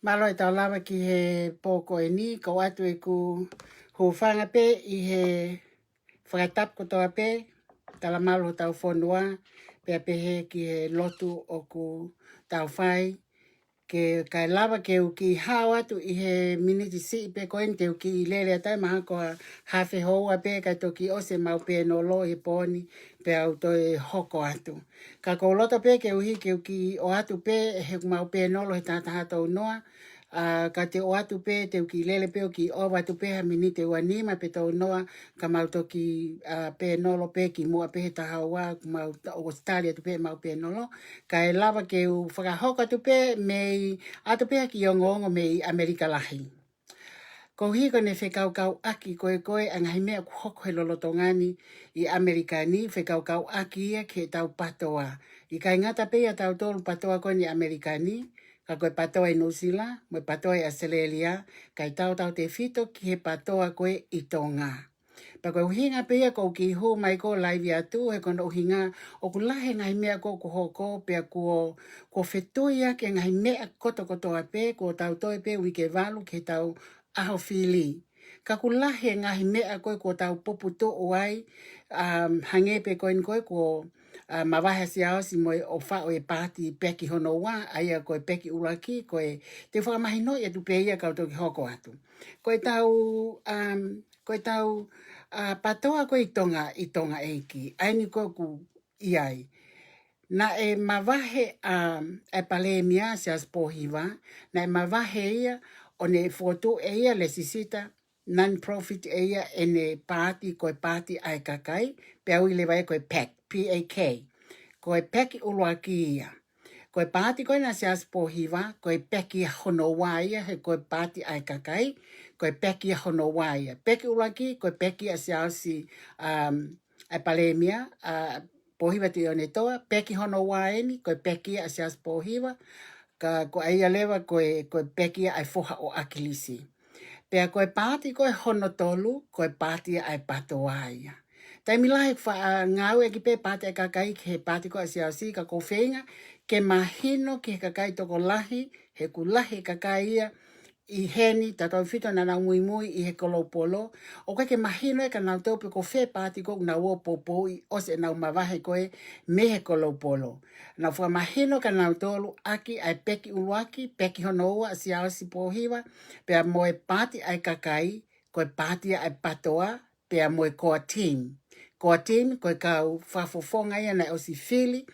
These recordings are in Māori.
Malo e tau lava ki he pōko e ni, ko atu e ku hufanga pe I he whakatap ko toa pe, tala malo tau whonua, pe a pe he ki he lotu o ku tau whai, ke kai lava ke u ki hao atu I he miniti si pe koen te u ki lele atai maha ko hawhi hoa pe kai toki ose mau pe no lo he poni pe au toi hoko atu. Ka ko lota pe ke uhi ke u ki o atu pe he mau pe no lo he tataha tau noa, ka te o atu pe te uki lele pe o ki o watu pe ha minite ua nima pe tau noa ka mau toki pe nolo pe ki mua pe he taha ua mau o stari atu pe mau pe nolo ka e lava ke u whakahoka atu pe mei atu pe ki o ngongo mei Amerika lahi. Ko hiko ne whekau kau aki koe angahi mea ku hoko he lolotongani I Amerikani whekau kau aki ia ke tau patoa. I kai ngata pe a tau tolu patoa koe ni Amerikani ka koe patoa I New Zealand, mo patoa I Australia, kai tau te fito ki he patoa koe I Tonga. Pa koe uhinga pia ko ki hu mai ko laivi atu he kono uhinga o ku lahe ngai mea ko ku hoko pia ko whetuia ke ngai mea koto a pe ko tau toi pe wike valu ke tau aho fili. Ka ku lahe ngai mea koe ko tau popu to oai hange pe koe ko mawahe siao si moe o wha o e pāti peki hono wā aia koe peki uraki koe te whakamahino I atu pe ia kau toki hoko atu. Koe tau patoa koe I tonga eiki. Aini koe ku iai. Na e mawahe e palemia se aspohiwa. Na e mawahe ia o ne foto e ia le sisita non-profit e ia e ne pāti koe pāti ai kakai. Pe au I le vai koe PAC. P-A-K. Koe PAC uluaki ia. Koe pāti koe na se aspohiwa. Koe peki hono waia he koe pāti ai kakai. Koe peki hono waia. Peki ulaki, koe peki a se ausi a palemia, pohiwa te one toa. Peki hono waeni, koe peki a se ausi pohiwa. Ka koe aia lewa koe peki ai foha o akilisi. Pea koe pāti koe hono tolu, koe pāti ai patoaia. Tai milahi ngau e ki pe pāti ai kakai ke he pāti koe a se ausi ka kofeinga, ke mahino ke kakai toko lahi, he ku lahi kakai ia, I heni, tatau whito na nau mui I he kolopolo. O ke mahino e ka nau taupe ko whē pāti ko nau o popo I ose nau mawahe koe me he kolopolo. Nau wha mahino ka nau tolu aki ai peki uluaki, peki hono ua si ao si pohiwa, pea moe pāti ai kakai, koe pāti ai patoa, pea moe koa team. Koa team, koe kau whafofonga ia na o si fili,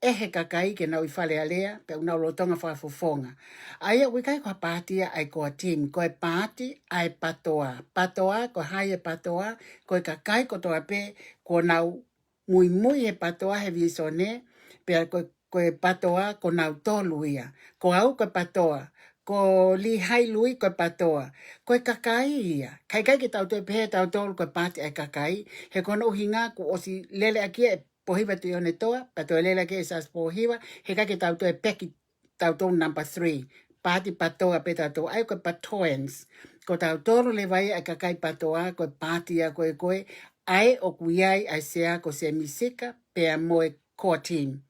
e he kakai ke nau I whale alea, pe unau lotonga whafofonga. Aia wikai koa pātia ai koa team, koe pāti ai patoa. Patoa, koe hai e patoa, koe kakai kotoa pe, ko nau mui e patoa he visone, pe koe patoa ko nau tolu ia. Ko au koe patoa, ko li hai lui koe patoa. Koe kakai ia. Kai ki tau te pehe tau tolu koe pāti ai kakai, he kono uhinga ko osi lele akia e pohiwa tu ione toa, pato e lela ke esas pohiwa, he kake tau to e peki tau to number 3. Pāti patoa pe tau to, ai koe patoens. Ko tau toro le vai a kakai patoa, koe pāti a koe, ai o kuiai ai sea ko se misika, pe a moe core team.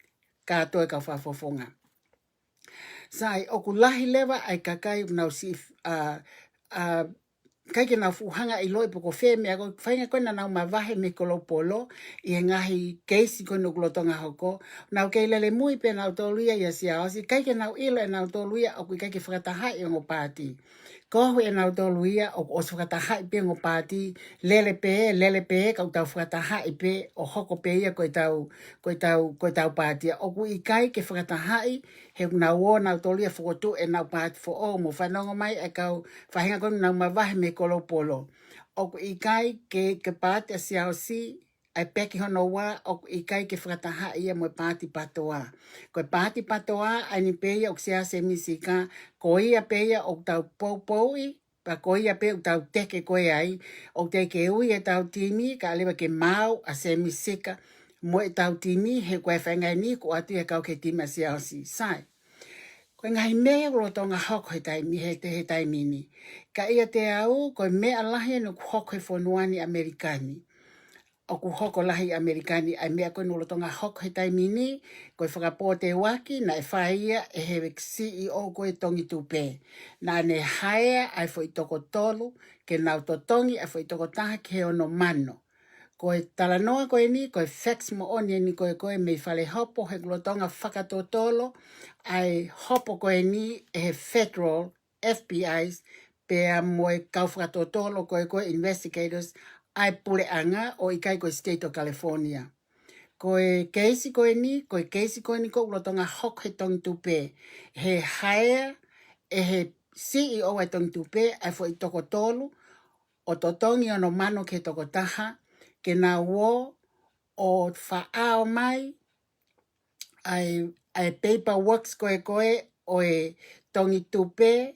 Ka toe ka whafofonga. Sai, o ku lahi lewa ai kakai nau si kai ke nau fuhanga I loi poko whē mea ko whainga koe na nau mawahe me kolopolo I ngahi keisi koe no kulotonga hoko. Nau kei lele mui pe nau toluia ia si aosi. Kai ke nau ilo e nau toluia o kui kai ke whakatahai o ngō pāti. Kohu e nau toluia o osu whakatahai pe ngō pāti. Lele pe kau tau whakatahai pe o hoko pe ia koe tau pāti. O kui kai ke whakatahai he nau o nau toluia whakotu e nau pāti fo o mo whanongo mai e kau whahinga koe nau mawahe me kolopolo. O ku ikai ke pāti a siao si, ai peki hono wā, o ku ikai ke whakataha ia mo pāti patoa. Ko pāti patoa, ai ni peia o sia se misika, ko ia peia o tau poupoui, pa ko ia pe o tau teke koe ai, o teke ui e tau timi, ka alewa ke mau a se misika, mo e tau timi, he koe whaingai ni, ko atu e kau ke tima siao si. Sai. Koe ngahi mea uro tonga hoko he taimi, he taimini. Ka ia te au, koe mea lahi no hoko he whonuani Amerikani. o ku hoko lahi Amerikani ai mea koe nulo tonga hoko he taimini, koe whakapote waki, na e whaia e he CEO koe tongi tupe. Na ne haea ai fo i toko tolu, ke nau to tongi ai fo i toko taha ke he ono mano. Koe talanoa koe ni, koe fax mo oni ni koe me fale hopo, he kulotonga whakatotolo, ai hopo koe ni e he federal FBI's, pea moe kau whakatotolo koe investigators, ai pule anga o ikai koe State of California. Koe keisi koe ni ko ulotonga hok he tong tupe. He hire e he CEO e tong tupe ai fo i toko tolu o totongi ono mano ke toko taha ke na wo o whaao mai ai paperworks koe o e tongi tupe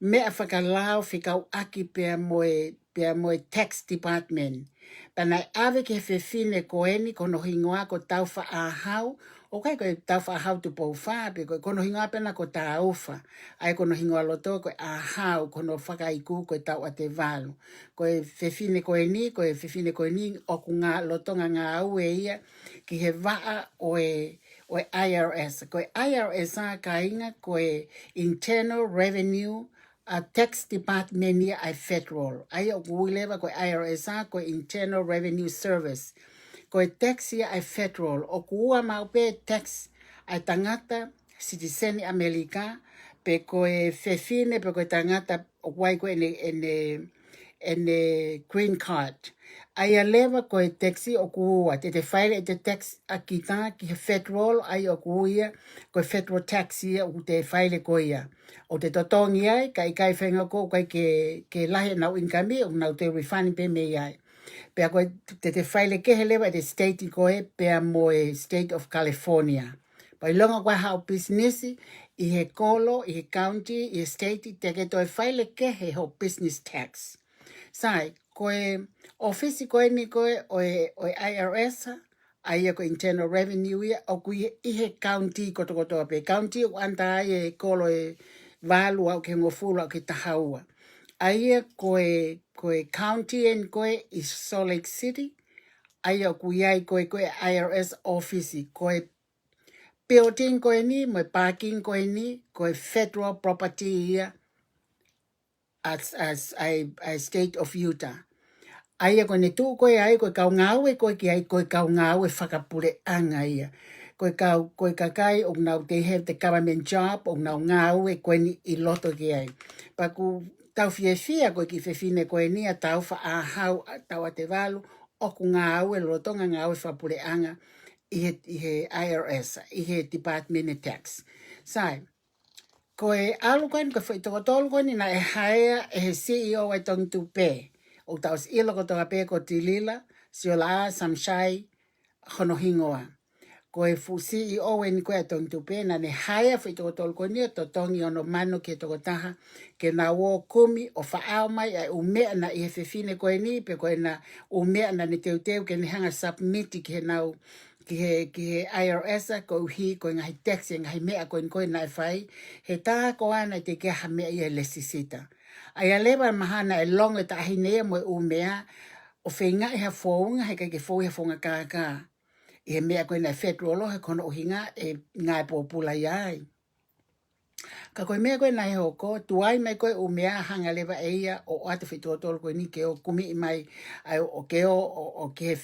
mea whakalao whikau aki pea moe tax department. Pana ave ke whewhine koe ni kono hingoa ko tau whaahau, o kai koe tau whaahau tu pou wha, pe kono hingoa pena ko tā uwha. Ai kono hingoa loto koe ahau, kono whakaiku koe tau a te walu. Koe whewhine koe ni, o ku ngā lotonga ngā au e ia, ki he waa o e IRS. Koe IRS a ka inga koe Internal Revenue a tax department ia ai federal. Ai o kuilewa koe IRS a koe Internal Revenue Service. Koe tax ia ai federal. O kuua maupe tax ai tangata citizen Amerika pe koe fefine pe koe tangata o wai koe ene green card. Ai a lewa koe taxi o kuua. Te whaile te tax a kita ki federal ai o kuia koe federal tax ia o te whaile koe ia. O te totongi ai, kai whenga ko kai ke lahe nau income o nau te refund pe me ai. Pea koe te whaile ke he lewa te state i koe pea moe State of California. Pai longa koe hao business i he kolo, i he county, i he state, te ke toi whaile ke he ho business tax. Sai, koe office koe ni koe o IRS, ai ko internal revenue ia, o kui i he county koto pe. County o anta ai e kolo e valu au ke ngofulu au ke tahaua. Ai koe county en koe i Salt Lake City, ai kui ai koe IRS office, koe building koe ni, moe parking koe ni, koe federal property ia, as I state of Utah. Ai koe ne tu koe ai koe kau ngau e koe ki ai koe kau ngau e whakapure anga ia. Koe kakai o nau they have the government job o nau ngau e koe ni i loto ki ai. Paku tau fia koe ki whewhine koe ni a tau wha ahau tau a te walu o ku ngau e lotonga ngau e whapure anga i he IRS, i he Department of Tax. Sai, koe alu koe ni koe whaitokotolu koe ni na e haea e he CEO e tong tupe. O taus ilo ko toka pe ko tilila, si o la samshai hono hingoa. Koe fu CEO e ni koe tong tupe, na ne haia fu i toko tolu koe ni, to tongi ono mano ke toko taha, ke na wo kumi o whaao mai, ai umea na i he whewhine koe ni, pe koe na umea na ni teu ke ni hanga submiti ke nau, ki he IRS ko uhi ko ngahi taxi ngahi mea ko koe na e whai, he tā ko ana te ke ha mea i e lesisita. Ai a lewa mahana e longa ta ahinea mo e umea o whenga i ha whaunga he kai ke whau i ha whaunga kākā. I he mea koe na federal he kono uhinga e ngāi pōpula iai. Ka koe mea koe nai hoko, tuai mai koe umea hanga lewa e ia o ate whitotolo koe ni ke o kumi i mai ai o ke o ke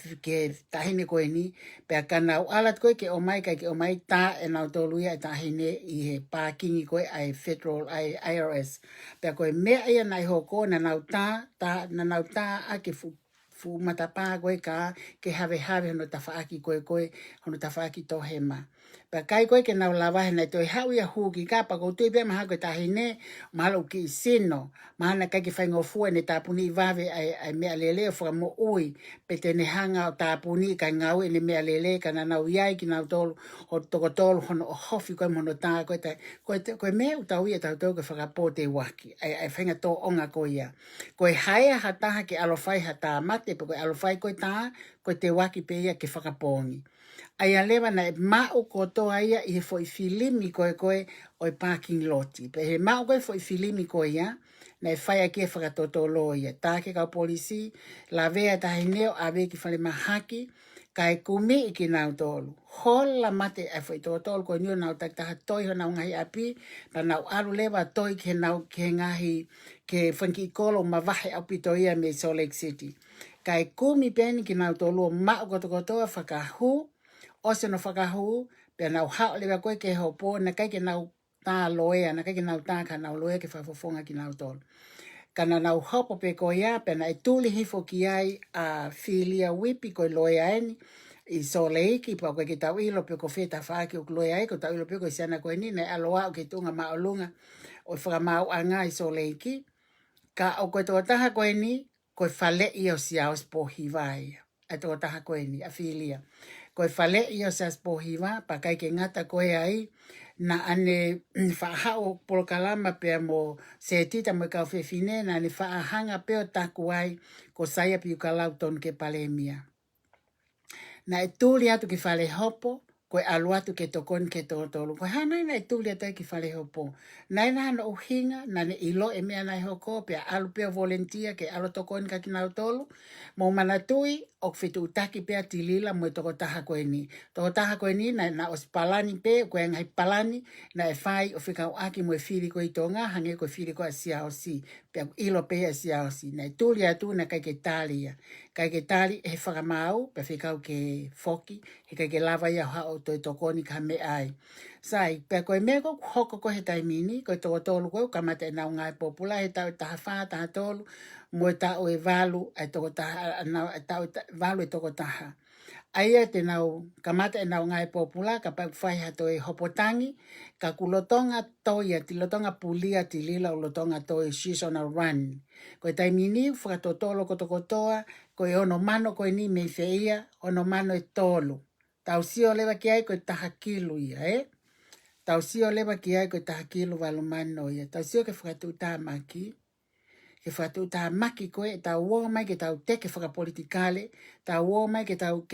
tahine koe ni, pea ka nau alat koe ke o mai kai ke o mai tā e nau tolu ia e tahine i he pākingi koe ai federal ai IRS. Pea koe mea ia nai hoko na nau tā a ke fu matapā koe ka ke have hono tawhaaki koe hono tawhaaki tohema. Pea kai koe ke nau lawahe nei toi hau ia huki ka pa kou tui pia maha koe tahine mahalo ki sino. Mahana kai ke whaingofua ne tāpuni i wawe ai mea lele o whakamo ui. Pe te ne hanga o tāpuni kai ngau e ne mea lele ka na nau iai ki nau tolu o toko tolu hono o hofi koe mono tā koe mea utau ia tau tau ke whakapote waki. Ai whainga tō onga koe ia. Koe haia hataha ke alofai hata mate pe koe alofai koe tā koe te waki pe ia ke whakapongi. Ai a lewa na e mau kotoa ia i he foi filimi koe o i parking loti. Pe he mau koe foi filimi koe ia, nei whai aki e whakatotolo ia. Tāke kau polisi, la vea tahi neo a vea ki whale mahaki, kai kumi i ki nau tolu. Hola mate e whai totolo ko niu nau taha toi ho nau ngahi api, pa nau aru lewa toi ke nau ke ngahi ke whanki kolo ma wahe au pitoia me Salt Lake City. Kai kumi peni ki nau tolu o mao kotokotoa whakahu, ose no whakahu, pe nau hao lewa koe ke hopo, na kai ke nau tā loea, na kai ke nau tā ka nau loea ke whafofonga ki nau tolu. Kana nau hopo pe ko ia, pe na e tuli hifo ki ai a filia wipi ko loea eni, i so leiki, pa koe ki tau ilo pe ko wheta whaaki o loea ai, ko tau ilo pe ko i sana koe ni, ne aloa o ke tunga maolunga, o whakamau anga i so leiki, ka o koe tō taha koe ni, koe whale i o siaos po hiwai, a tō taha koe ni, a filia. Koe whale i o siaos po hiwa, pa kai ke ngata koe ai, na ane whaahao polokalama pia mo se tita mo kau whewhine, na ane whaahanga peo taku ai, ko saia piu kalau tonu ke palemia. Na e tūli atu ki whale hopo, koe alu atu ke tokoni ke tōtolu. Koe hanai na e tūli atu ki whale hopo. Nai na hana uhinga, na ne ilo e mea nai hoko, pia alu pia volunteer ke alo tokoni ka kinau tolu. Mo manatui, o whitu utaki pia tilila mo e toko taha koe ni. Toko taha koe ni, na os palani pe, koe ngai palani, na e whai o whikau aki mo e whiri koe i tonga, hange koe whiri koe a siaosi. Pia ilo pe a siaosi. Na e tūli atu na kai ke talia. Kai ke tali e whakamau, pe whikau ke foki, he kai ke lava ia hao toi tokoni ka me ai. Sai, pe koe mea ko hoko ko he taimini, koe toko tolu koe, kamata e nau ngai popula, he tau taha whaa, taha tolu, mo e tau e valu, e toko taha, e tau valu e toko taha. Aia te nau, kamata e nau ngai popula, ka pau whai hato e hopotangi, ka kulotonga toia, ti lotonga pulia ti lila o lotonga toi, she's on a run. Koe taimini, whakatotolo kotokotoa, koe ono mano koe ni mei whia, ono mano e tolu. Tau sio lewa ki ai koe taha kilu ia, eh? Tau sio lewa ki ai koe taha kilu walu mano ia. Tau sio ke whakatu tā maki, ke whakatu tā maki koe, tau uo mai ke tau teke whakapolitikale, tau uo mai ke tau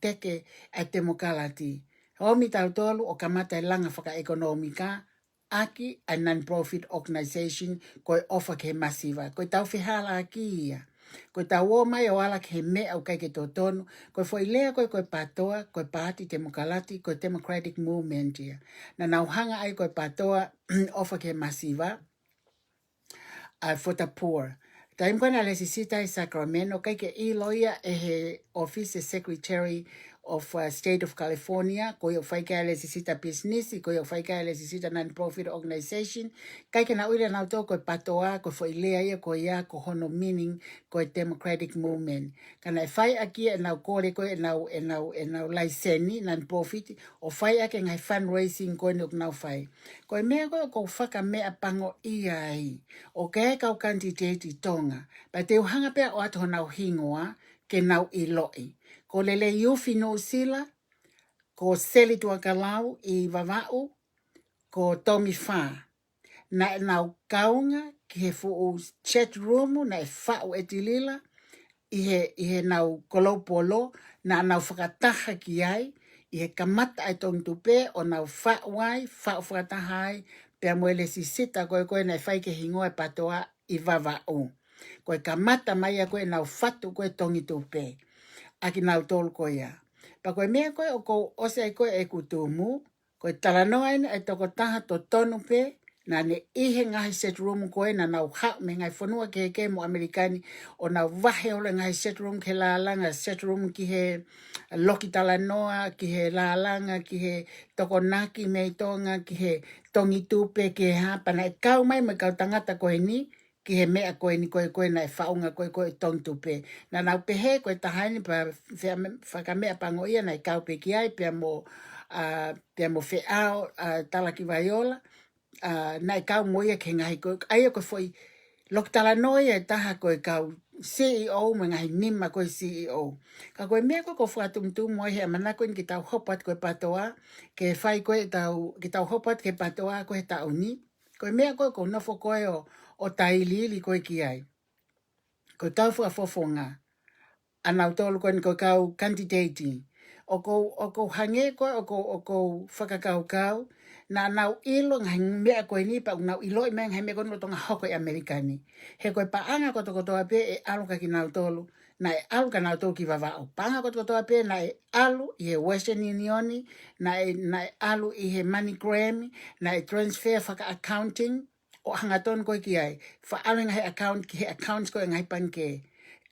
teke a demokalati. Homi tau tolu o kamata e langa whakaekonomika, aki a non-profit organisation koe ofa ke masiva. Koe tau whihala aki ia. Koe tau uo mai o ala ke mea au kai ke tō tonu, koe foi lea koe patoa, koe pāti demokalati, koe democratic movement ia. Na nauhanga ai koe patoa ofa ke masiva, for the poor. Taim kona le sisita i Sacramento, kai ke iloia e he office secretary of State of California, koe o whaika le sisita business, koe o whaika le sisita non-profit organization, kai ke na uira nau tō koe patoa, koe fo ilea ia koe ia ko hono meaning koe democratic movement. Kana e whai aki e nau kore koe e nau laiseni non-profit, o whai ake ngai fundraising koe nuk nau whai. Koe mea koe ko whaka mea pango ia ai, o ke kau kandidate tonga, pa te uhanga pea o ato nau hingoa ke nau iloi. Ko lele iufi no sila, ko seli tua kalau i vavau, ko Tommy Fa. Na nau kaunga ki he fu chat room na e whau e tilila, i he nau kolopolo, na nau whakataha ki ai, i he kamata ai tong tupe, o nau whau ai, whau whakataha ai, pea moele si sita koe na e whai ke hingoa e patoa i vavau. Koe kamata mai a koe nau whatu koe tongi tupe. Aki nau tolu koe ia. Pa koe mea koe o kou ose ai koe e kutumu, koe talanoa ina e toko taha to tonu pe, na ne ihe ngahi set room koe na nau hau me ngai whanua ke he mo Amerikani, o nau wahe ole ngahi set room ke laalanga, set room ki he loki talanoa, ki he laalanga, ki he toko naki mei tonga, ki he tongi tupe, ki he hapa, na e kau mai me kau tangata koe ni, ki he mea koe ni koe na e whaunga koe tong tupe. Na nau pehe koe tahaini pa whakamea pango ia na i kau pe ki ai pia mo whiao talaki vaiola na i kau mo ia ke ngahi koe. Aia koe foi loktala noia e taha koe kau CEO me ngahi nima koe CEO. Ka koe mea koe whaatumtum mo he amana koe ki tau hopat koe patoa ke whai koe ki tau hopat ke patoa koe tau ni. Koe mea koe ko nofo koe o tailili koe ki ai. Koe kau whaafofonga. Anau tolu koe ni koe kau candidating. O kou hange koe, o kou whakakau kau, na nau ilo ngai mea koe ni pa nau ilo i mea ngai mea koe no tonga hoko i Amerikani. He koe pa anga koto kotoa pe e alu ka ki nau tolu, na e alu ka nau tolu ki vavao. Panga koto kotoa pe na e alu i he Western Union, na e alu i he MoneyGram, na e transfer whaka accounting, o hangaton koe ki ai. Fa alu ngai account ki he accounts koe ngai panke.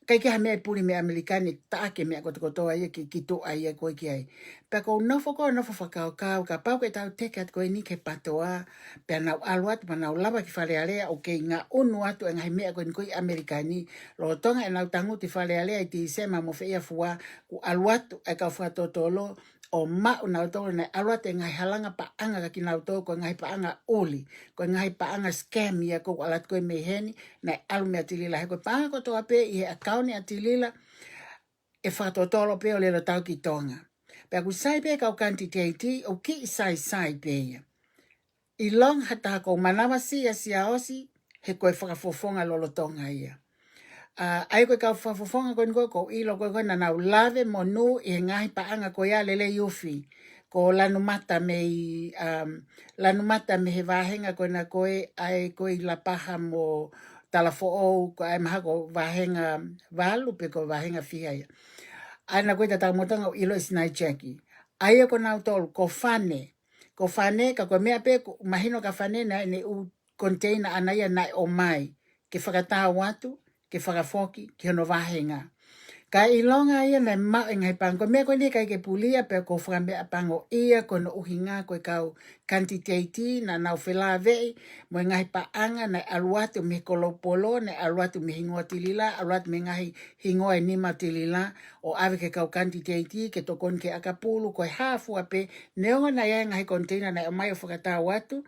Kai ke ha mea puri mea Amerikani taake mea koto kotoa ia ki to ai koe ki ai. Pea kou nofo whakao kau, ka pau ke tau teke at koe ni ke patoa, pea nau alu atu, pa nau lava ki whalealea, o kei ngā unu atu e ngai mea koe ni koe Amerikani, lo tonga e nau tangu ti whalealea i ti sema mo whia fua, ku alu atu e kau whatotolo, o mau nau tolo na alu atu e ngai halanga pa anga ka ki nau tolo, ko ngai pa anga uli, ko ngai pa anga scam ia ko alat koe meheni, na alu mea tilila, he koe pa anga kotoa pe i he akauni a tilila, e whatotolo pe o lelo tau ki tonga. Pea ku sai pe kau kanti teiti, o ki sai pe ia. I long hata ko manawa si a si aosi, he koe whakafofonga lolo tonga ia. Ai koe kau whafofonga koe nko, ko ilo koe koe na nau lave mo nu i he ngahi paanga koe a lele yufi. Ko lanu mata me he vahenga koe na koe, ai koe la paha mo talafo o, ko ai maha ko vahenga valu pe ko vahenga fia ia. Ana koe ta motanga o ilo isnai cheki. Ai ko nau tolu, ko fane, ka koe mea pe, mahino ka fane na ne u container anaia nai o mai, ke whakataha watu, ke whakafoki, ke hono vahenga. Ka ilonga ia na mau e ngai pango, mea koe ni kai ke pulia, pe ko whakamea pango ia, ko no uhinga koe kau kanti teiti, na nau whela vei, mo ngai paanga, na aluatu me kolopolo, na aluatu me hingoa tilila, aluatu me ngai hingoa e nima tilila, o ave ke kau kanti teiti, ke tokon ke akapulu, koe hafu ape, neonga na ia ngai container, na mai o whakataha watu,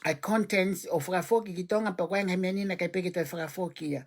ai contents o whakafoki ki tonga pa koe ngai menina kai peke toi whakafoki ia.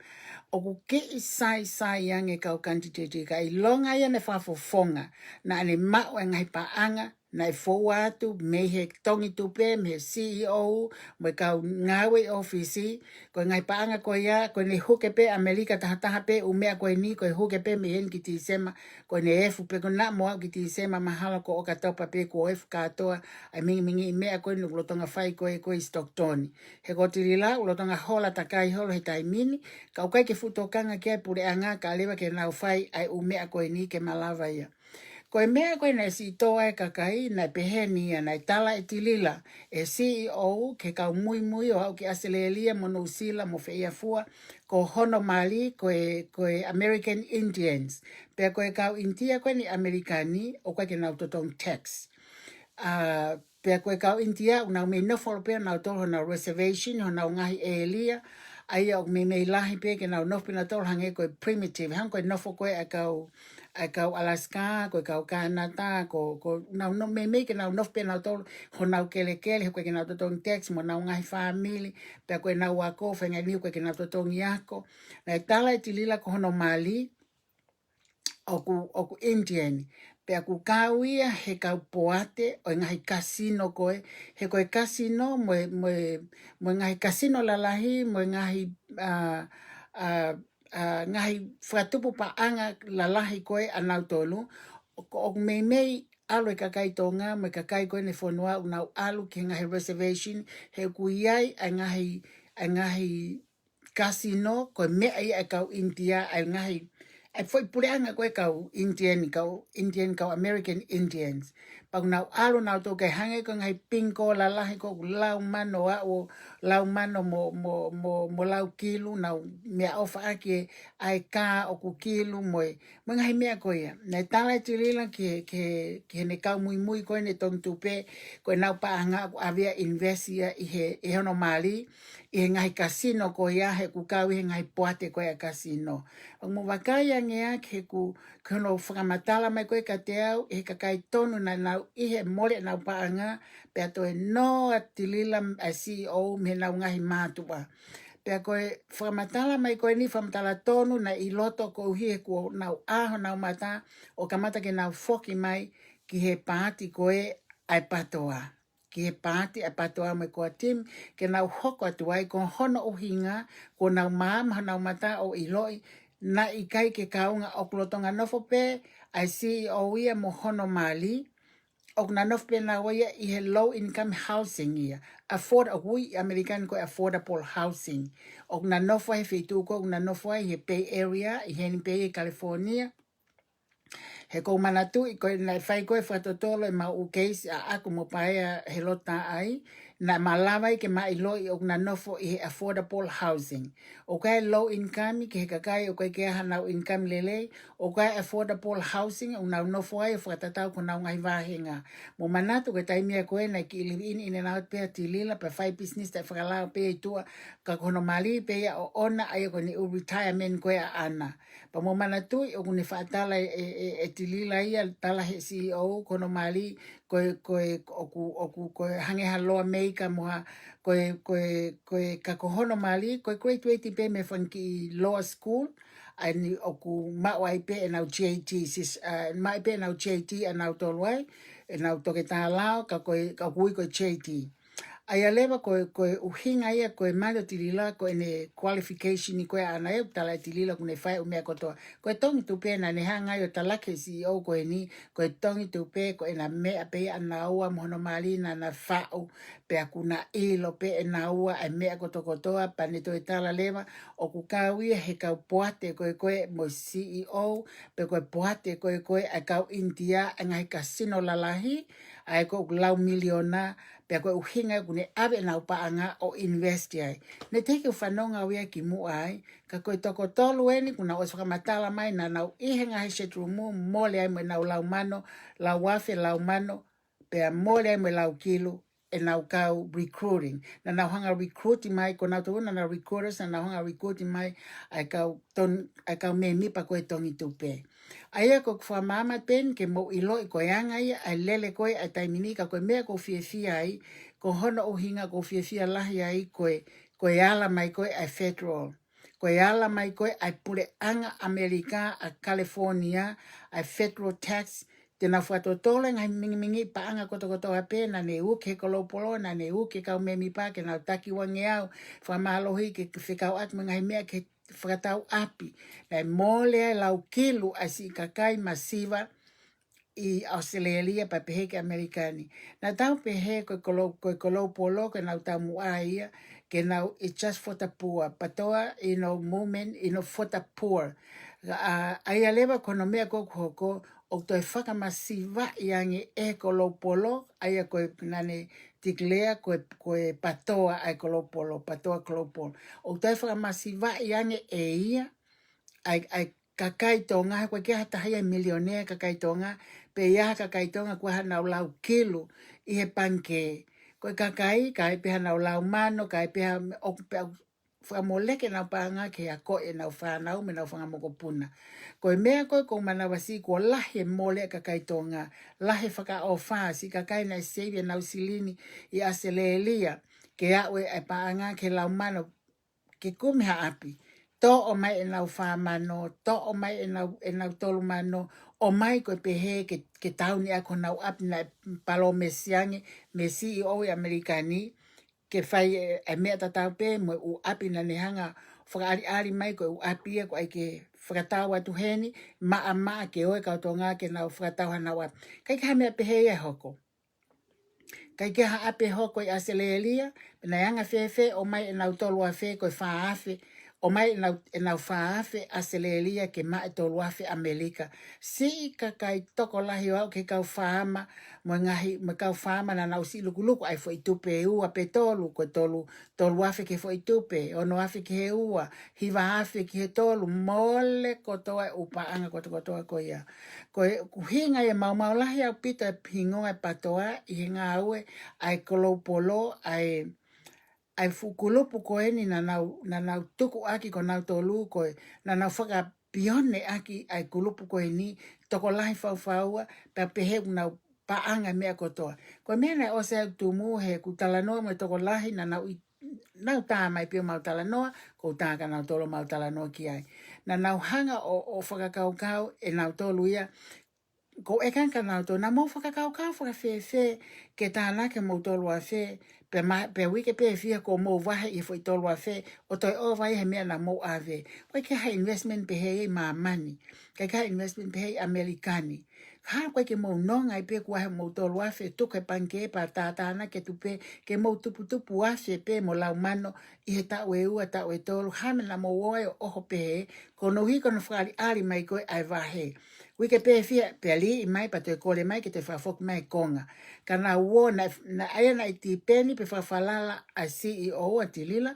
O ku ke i sai ange kau kanti te ka i longa ia ne whafofonga na ane mau e ngai paanga na i fōua atu me he tongi tupe, me he CEO, me kau ngawe ofisi, koe ngai paanga koe ia, koe ne huke pe Amerika tahataha pe umea koe ni, koe huke pe me hen ki ti sema, koe ne efu pe koe na moa ki ti sema mahala ko oka taupa pe ko efu katoa, ai mingi mea koe nuk lotonga whai koe Stocktoni. He kotirila, ulotonga hola takai holo he taimini, kau kai ke futokanga kia pure anga ka lewa ke nau whai ai umea koe ni ke malawa ia. Koe mea koe na si toa e kakai, na peheni ia, na tala e tilila, e CEO ke kau mui o au ki Australia mo New Zealand mo whia fua, ko hono mali koe American Indians. Pea koe kau intia koe ni Amerikani, o koe ke nau totong tax. Pea koe kau intia, unau me nofolo pea nau tolo nau reservation, nau ngahi e elia, ai au me lahi pe ke nau nofi na tolo hange koe primitive, hang koe nofo koe a kau Alaska, koe kau Canada, ko nau no me ke nau nofi pe nau tolo, ho nau kele, koe ke nau totong tax, mo nau ngahi family, pea koe nau wako, whenga niu koe ke nau totong iako, na tala e tilila ko hono mali, oku Indian, pea ku kau ia he kau poate o ngahi kasino koe, he koe kasino mo ngahi kasino lalahi, mo ngahi ngahi whatupu paanga lalahi koe anau tolu, o mei alo e kakai tonga, mo kakai koe ne whanua unau alu ki ngahi reservation, he ku iai a ngahi kasino, koe mea ia e kau India, a ngahi ai foi pureanga koe kau Indian, kau American Indians. Pau nau alo nau tō kai hange ko ngai pinko la lahi ko lau mano o lau mano mo lau kilu nau mea ofa ake ai ka o ku kilu moe. Mo ngai mea koe ia. Nei tala tirila ke ne kau mui koe ne tong tupe koe nau paanga ko avia invest ia i he hono mali i he ngai kasino koe ia he ku kau i he ngai poate koe a kasino. Mo wakai angea ke ku kono whakamatala mai koe ka te au e kakai tonu na nau ihe mole nau paanga pea toe no atilila a CEO me nau ngahi mātua. Pea koe whakamatala mai koe ni whakamatala tonu na i loto ko uhihe ko nau aho nau mata o kamata ke nau foki mai ki he pāti koe ai patoa. Ki he pāti ai patoa mai koa tim ke nau hoko atuai ko hono uhinga ko nau māma nau mata o iloi na i kai ke kaunga o kulotonga nofo pe ai CEO ia mo hono mali og na nof pe na waya I he low income housing ia. American ko affordable housing. Og na nof wa he fitu ko na nof wa he Bay Area, I he Bay California. He ko manatu I ko na fai ko fatotolo ma u case a aku mo paia he lota ai na malawa I ke mai lo I na nofo I affordable housing. O kai low income ke kakai o kai ke hana income lele o kai affordable housing o na nofo ai fatata ko na ngai vahinga. Mo manatu ke tai mia ko na ki live in and out pe tilila pe fai business te fala pe tua ka kono mali pe o ona ai ko ni retirement ko ana. Pa mo manatu o ni fatala e tilila ia tala he CEO kono mali ko hange haloa meika moha ko kakohono mali ko graduate pe me funky law school ani oku mawai pe na JT sis mai pe na JT na tolwai na to ke ta lao ka ko JT ai leva ko uhinga ia ko malo tilila ko ene qualification ko ana e tala tilila ko ne fai o me ko tongi tu pe na ne hanga yo tala ke CEO ko ni ko tongi tu pe ko ena me pe ana ua mono mali na fao pe akuna ilo pe ena ua ai me ko toa pa ne to tala leva o ku kawi he ka poate ko mo CEO pe ko poate ko a ka India ngai casino lalahi ai ko lau miliona pe ko uhinga kune ave na upaanga o invest ai. Ne teke whanonga wea ki mu ai, ka koe toko tolu eni kuna o whakamatala mai na nau ihenga he setrumu mole ai mo nau lau mano, lau wafe lau mano, pe a mole ai mo lau kilo e nau kau recruiting. Na nau hanga recruiting mai, ko nau tōna na recruiters na nau hanga recruiting mai, ai kau me mipa koe tongi tupe. Aia ko kwa mama pen ke mo ilo I ko yanga ia ai lele koe ai taiminika koe mea ko fia ai ko hono o hinga ko fia lahi ai koe ala mai koe ai federal koe ala mai koe ai pule anga Amerika a California ai federal tax tena fuato tole ngai mingi pa anga koto a pena ne uke kolopolo na ne uke kau memi pa ke na taki wange au fa malohi ke fikau at ngai mea ke whakatau api. Nei mole lau kilu asi kakai masiva I Australia pa pehe ke Amerikani. Na tau pehe koe kolou polo ke nau tau mua ia ke nau it's just for the poor. Patoa movement for the poor. Aia lewa kono mea koko o toi whakamasiva iangi kolou polo aia koe nane declare koe patoa ai kolou polo, patoa kolou polo. O toi whakamasiva iangi ia ai kakai tonga koe kia hatahia milionea kakai tonga pe ia kakai tonga koe hanau lau kilo I he panke koe kakai peha nau lau mano kai peha whamoleke nau panga ke a koe nau whanau me nau whangamokopuna koe mea koe manawasi ko lahe mole kakai tonga lahe whaka o wha si kakai nai sevia nau silini I Australia ke awe ai panga ke lau mano ke kumiha api to o mai nau whamano, to o mai nau tolu mano, o mai koe pehe ke tauni ako nau api na palo mesiangi, me CEO Amerikani, ke whai e mea tatau pe, mo u api na nehanga, whakaari mai koe u api e koe ke whakatau atu heni, maa ke oe kautonga ke nau whakatau hanau api. Kai ka mea pehe e hoko. Kai ke ha api hoko I Australia, na yanga fefe, o mai nau tolu a fe koe whaafe, o mai nau whaafe Australia ke mai tolu afe Amerika. Si ka kai toko lahi au ke kau whaama, mo kau whaama na nau si luku ai fo I tupe ua pe tolu, ko tolu afe ke fo I tupe, ono afe ke he ua, hiva afe ke he tolu, mole kotoa upaanga kotoa ko ia. Ko hinga e mau lahi au pita pingoa patoa, I hinga aue, ai kolopolo, ai fukulupu ko eni na nau tuku aki ko nau tolu ko na nau whaka pione aki ai kulupu ko eni toko lahi whauwhaua pa pehe nau paanga mea kotoa. Ko mea na ose tumu he kutalanoa mo toko lahi na nau tā mai pio mau talanoa ko tā ka nau tolo mau talanoa ki ai. Na nau hanga o whakakaukau e nau tolu ia ko ekan ka nau tolu na mo whakakaukau whakawhewe ke tāna ke mau tolu a whe pe wike pe fia ko mo wahe I foi tolu a fe o toi o vai he mea na mo ave wai ke ha investment pe he ma mani ke ha investment pe he amerikani ha ko ke mo nonga I pe ko he mo tolu a fe to ke panke pa tata na ke tupe ke mo tupu a fe pe mo la mano I he ta we u ta we tolu ha me na mo wo o ho pe ko no hi ko no fali ali mai ko ai vahe wike pe fia pe ali mai pa te kole mai ke te fa fok mai konga kana wo na aya na iti peni pe fa falala a CEO a tilila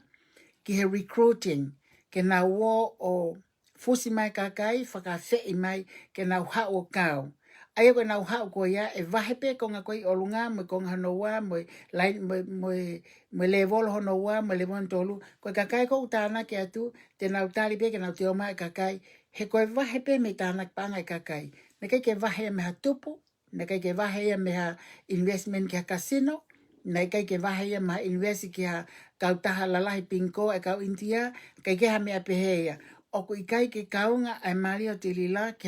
ki he recruiting ke na wo o fusi mai kakai whaka whei mai ke na ha o kau aya ko na ha o ko ya e vahe pe konga koi o lunga mo konga no wa mo lai mo level hono wa mo level tolu ko kakai ko utana ke atu te na utali pe ke na te o mai kakai he ko vahe pe me tana panga kakai me ke vahe me ha tupu na kai ke wahe ia meha investment ki ha casino, na kai ke wahe ia meha invest ki ha kautaha lalahi pinko e kau intia, kai ke ha mea pehe ia. Oku I kai ke kaunga ai mari o te lila ki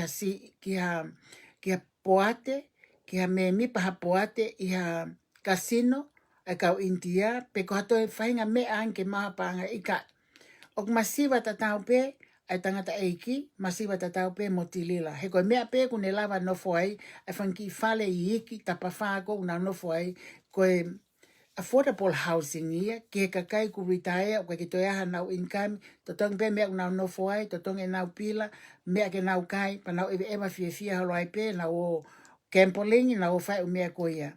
ha poate, ki ha me mipa ha poate I ha casino e kau intia, pe ko hato e whainga mea anke maha panga I ka. Oku masiwa tatau pe, ai tangata eiki, masiwa tatau pe mo tilila. He koe mea pe kune lava nofo ai, ai whanki fale I iki, tapa whako una nofo ai, koe affordable housing ia, ki he kakai ku retire, o koe ki toi aha nau income, totong pe mea unau nofo ai, totong e nau pila, mea ke nau kai, pa nau ewe ewa fia halo ai pe, nau o campoling, nau o whai o mea koe ia.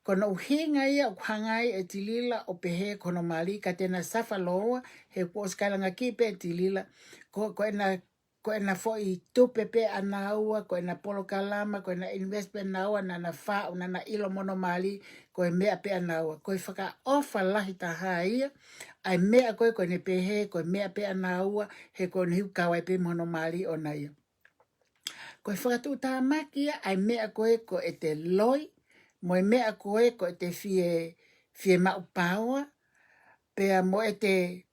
Kono uhinga ia o hangai e tilila o pehe kono mali ka tena safa loa he pos kalanga ki pe tilila ko ena fo I tupe pe ana ua ko ena polo kalama ko ena investment na ua na fa una na ilo mono mali ko e mea pe ana ua ko faka ofa lahi ta ia ai mea ko ne pehe ko mea pe ana ua he ko hiu kawai pe mono mali ona ia ko faka tu ta makia ai mea ko e te loi mo e mea koe ko te fie mau paua, pea mo te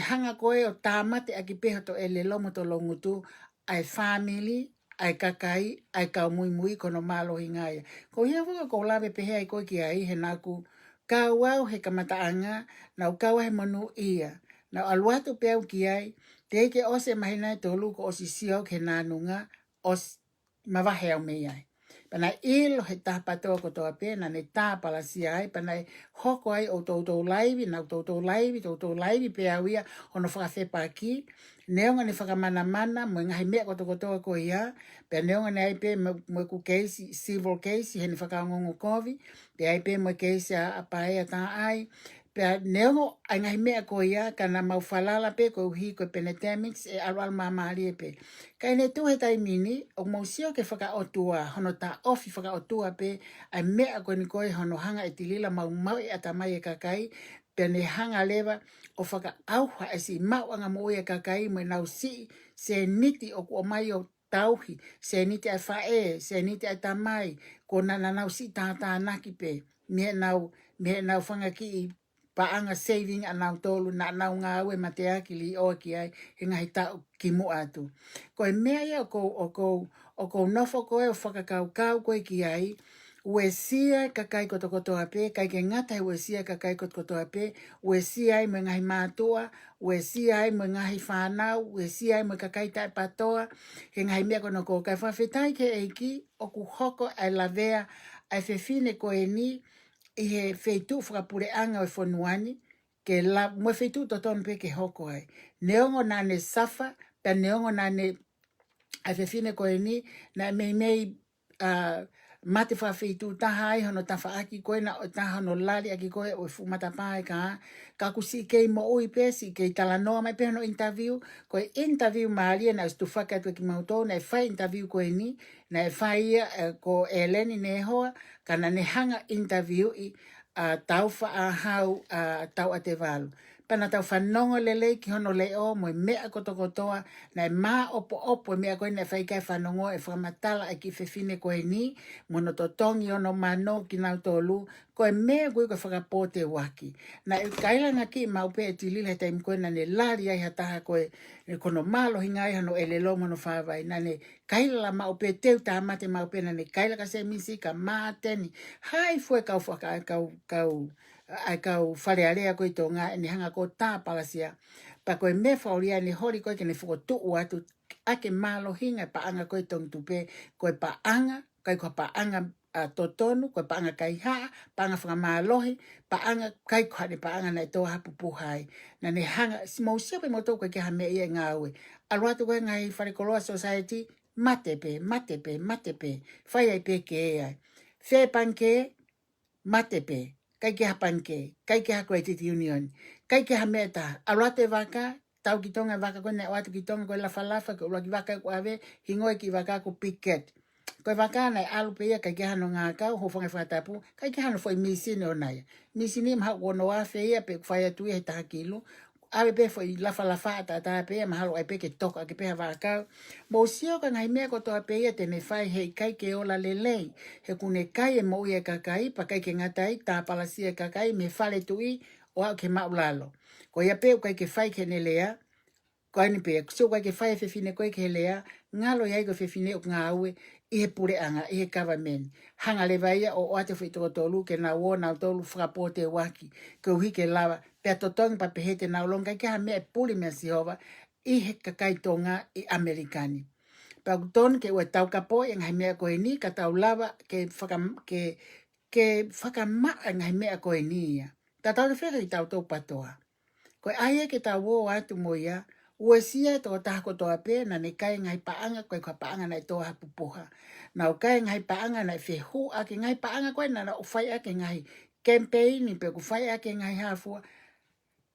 hanga koe o tāmate aki peho to ele lomo to longutu, ai family, ai kakai, ai kau mui kono malo hingaia. Ko hia waka ko lawe pehe ai koe ki ai he naku kau au he kamataanga, nau kau he manu ia. Nau aluatu peau ki ai, te eke ose mahina to luko osi siau ke nanunga, os mawahe au mei ai. Pana ilo he tapa toa ko toa pena, ne tapa la si ai, pana hoko ai o tautou laivi, nau tautou laivi pe awia, ono whakawhepa ki, neonga ne whakamana mana, mo ngahi mea ko toa ko ia, pe neonga ne ai pe mo ku case, civil case, he ne whakaongongo kovi, pe ai pe mo case a pae a ta ai, pe neongo ai ngahi mea ko ia, kana mau falala pe ko uhi ko penetamics, e alwal mamari e pe. Kai ne tu he taimini, o mausio ke whakaotua, hono ta ofi whakaotua pe, ai mea koe ni koe hono hanga e tilila mau e atamai e kakai, pe ne hanga lewa o whakaauha e si mau anga mo e kakai, mo nau si se niti o kua mai o tauhi, se niti ai whae, se niti ai tamai, ko nana nau si tātā naki pe, me nau whangaki I paanga saving anau tolu na nau ngā ue mateaki li o ki ai he ngahi tau ki mo atu. Ko e mea ia o ko nofo koe o whakakau koe ki ai, ue sia kakai kotokotoa pe, kai ke ngata ue sia kakai kotokotoa pe, ue sia ai mo ngahi mātua, ue sia ai mo ngahi whanau, ue sia ai mo kakai tai patoa, he ngahi mea kono ko kai whawhetai ke eiki, o ku hoko ai lavea, ai whewhine koe ni, I he wheitu whakapureanga o whonuani, ke la mo wheitu totonu pe ke hoko ai. Neongo nane safa, pe neongo nane ai whewhine koe ni, na mei mate whawhitu taha ai hono tawhaaki koe na o taha no lari aki koe o fumata pae ka kusi kei mo ui pe, si kei talanoa mai pe hono interview, koe interview maalia na ustu whakatu ki mautou, na e whai interview koe ni, na e whai ko Eleni ne hoa, kana ne hanga interview I tau wha a hau tau a te walu. pana tau whanongo lele ki hono leo mo mea kotokotoa na e maa opo mea koe na whaikai whanongo e whamatala e ki whewhine koe ni mono totongi ono mano ki nau tolu koe mea koe koe whakapote waki. Na e kailanga ki maupe e tilila he taim koe na ne lari ai hataha koe kono malo hingai hano e lelo mono whawai na ne kaila maupe teu taha mate maupe na ne kaila ka se misi ka maateni hai fue kau ai kau wharearea koe tō ngā e ni hanga ko tā palasia. Pa koe me whauria ni hori koe ke ne whukotuu atu ake malo hinga paanga koe tōng tupe koe paanga, koe koe paanga totonu, koe paanga kai haa, paanga whakamalohi, paanga kai koe ne paanga nei tō hapu puhai. Na ne hanga, mausia pe moto koe ke ha me ia ngā ue. Aruatu koe ngai Wharekoloa Society, mate pe. Whai ai pe ke e ai. Whē panke, mate pe. Kai ke hapanke, kai ke hako e Titi Union, kai ke hameta, aruate waka, tau ki tonga waka koe ne watu ki tonga koe lafa, koe ua ki waka ko ave, hingoe ki waka ko piket. Koe waka nei alu pe ia kai ke hano ngā kau, ho whangai whatapu, kai ke hano foi misine o nai. Misine maha wono awhe ia pe whai atu ia he taha kilo, awe pe foi lafa ata pe ia mahalo ai pe ke toka ke pe waka. Mo sio ka ngai mea ko toa pe ia te me whai hei kai ke ola lelei, he kune kai e mo ia kakai, pa kai ke ngatai, tā palasia kakai, me whale tui, o au ke maulalo. Ko ia pe kai ke whai ke ne lea, ko ani pe, so kai ke whai whewhine koe ke lea, ngalo iai ko whewhine o ngā aue, i he pure anga, i he government. Hanga le vaia o ate whi toko tolu, ke nā wō nau tolu whakapote waki, ke uhi ke lawa, pia totongi pa pehete nau longa, ke ha mea puli mea Sihova, i he kakai tonga i Amerikani. Pa kutonu ke ue tau kapo, e ngai mea koe ni, ka tau lawa, ke whakamaa ngai mea koe ni ia. Ta tau te wheka i tau tau patoa. Koe aia ke tau wō atu mo ia, ue sia e tō tahako toa pē, na ne kai ngai paanga, koe kua paanga nai tō hapupoha. Na o kai ngai paanga nai whehu ake ngai paanga koe, na o whai ake ngai campaign, pe ku whai ake ngai hafua.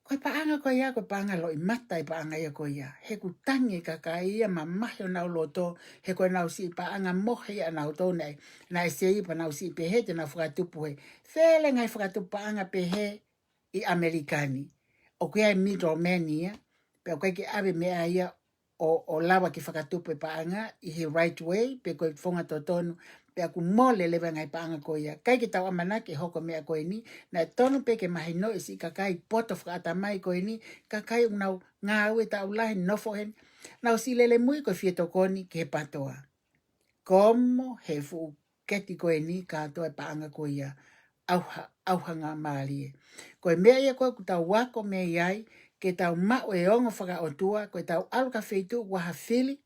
Koe paanga koe ia, koe paanga lo i matai paanga ia koe ia. He ku tangi kaka ia ma mahi o nau loto, he koe nau si paanga mohe ia nau tō nei, na e se ipa nau si pehe te nau whakatupu he. Whele ngai whakatupu paanga pehe i Amerikani. O kia e middleman ia, pe o ke ave mea ia o lawa ki whakatupu paanga i he right way, pe koe whonga totonu, pe aku mole lewa ngai paanga koe ia. Kai ki tau amana ke hoko mea koe ni, na tonu pe ke mahi no isi kakai poto whakata mai koe ni, kakai unau ngā ue tau lahi nofo hen, nau si lele mui koe whietokoni ke he patoa. Komo he fu keti koe ni katoa paanga koe ia, auhanga maalie. Koe mea ia koe ku tau wako mea iai, ke tau mao e ongo whaka o tua, koe tau alu ka wheitu waha whili,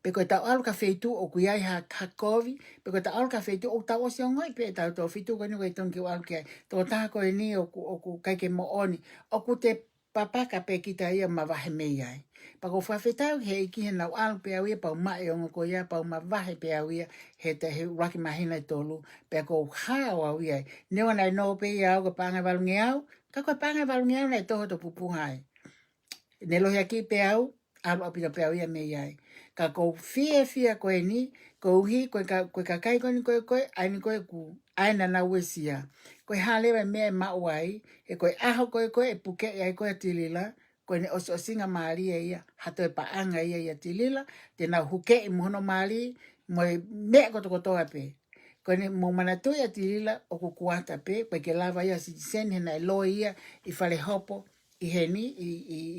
pe koe tau alu ka wheitu o kuiai ha kovi, pe koe tau alu ka wheitu o tau osi o ngoi, pe tau tau wheitu koe ni koe tongi o alu kia, tō taha koe ni o ku kaike mo oni, o ku te papaka pe kita ia ma wahe me iai. Pa ko whawhetau he iki he nau alu pe au ia, pau mai ongo ko ia, pau ma wahe pe au ia, he te he raki mahina i tolu, pe ko hao au iai. Newa nai no pe ia au ka panga valungi au, ka koe panga valungi au nei toho to pupuhai. Ne lohi aki pe au, alu apita pe au ia me iai. Ka ko fia koe ni, ko uhi, koe kakai koe ni koe, aini koe ku, aina na uesia. Koe halewa mea mauai, e koe aho koe, e puke ia koe tilila, koe ne osinga maari ia, hato e paanga ia tilila, te nau huke i mohono maari, moe mea kotokotoa pe. Koe ne mo manatu ia tilila, o kukuata pe, koe ke lava ia Citizen, hena e loa ia, i whale hopo, i heni,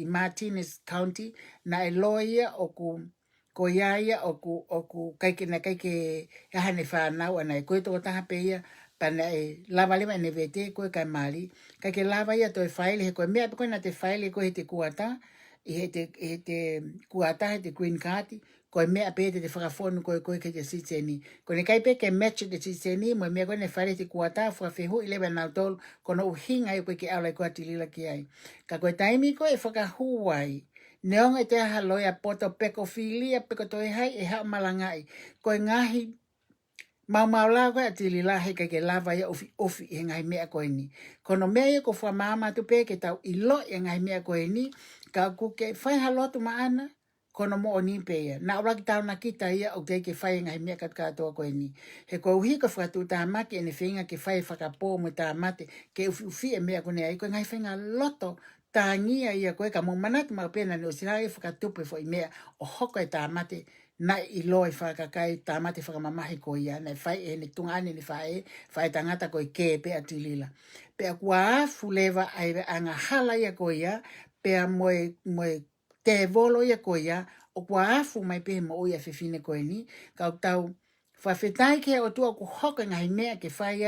i Martinez County, na e loa ia o ko ia o ku kaike hane whanau, ana e koe toko taha pe ia, pana e lava lima ne vete koe kai mali, kaike lava ia to e whaile, he koe mea koe na te whaile koe he te kuata, he te kuata, he te green card, koe mea pe te whakafonu koe ke te Citizeni. Koe ne kai pe ke match te Citizeni, mo mea koe ne whaile te kuata, whakawhehu i lewa nau tolu, kono uhinga i koe ke aulai koe tilila ki ai. Ka koe taimi koe e whakahuai, neonga te aha loia poto peko filia, peko toi hai, e hao malangai. Koe ngahi, mau la koe atili la he ke lava ia ofi e ngai mea koe ni. Kono mea ia ko wha maama tu pe ke tau ilo e ngai mea koe ni, ka kuke whai halotu maana, kono mo oni pe ia. Na ora ki tau na kita ia o te ke whai ngai mea kat katoa koe ni. He ko uhi ka whakatu tā maki ene whinga ke whai whakapō mo tā mate ke uwhi e mea kone ai koe ngai whinga loto tā ngia ia koe ka mō manaki maka pēna ni o sira e whakatupe fo i mea o hoko e tā mate na i loa i whakakai tā mate whakamamahi ko ia na whai e ne tunga ane ni whai tangata koe ke pe atilila. Pe a kua afu lewa ai anga hala ia ko ia pe a moe te volo ia ko ia o kua afu mai pe mo ia whiwhine koe ni kau tau whawhetai ke o tua ku hoka ngai mea ke whai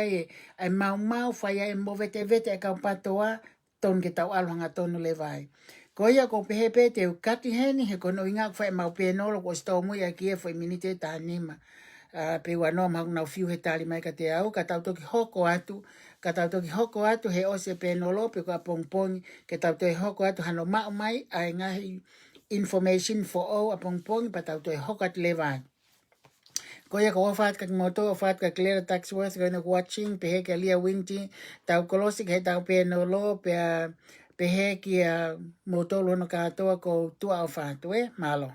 ai mau whai ai mo vete e kau patoa ton ke tau alohanga tonu le vai. Ko ia ko pehepe te ukati heni he kono inga whai mau penolo ko sto mu ia kia whai minite ta nima. Pe wanoa mau nau fiu he tali mai ka te au, ka tau toki hoko atu he ose penolo pe kua pongpongi ke tau toki hoko atu hano mau mai ai ngahi information for all a pongpongi pa tau toki hoko atu le vai. Ko ia ka wafat ka moto, wafat ka Clara Taxworth, kona watching, pe he ka Lia Winti, tau kolosi ka he tau penolo, pe he ki moto lono katoa ko tua o whātu malo.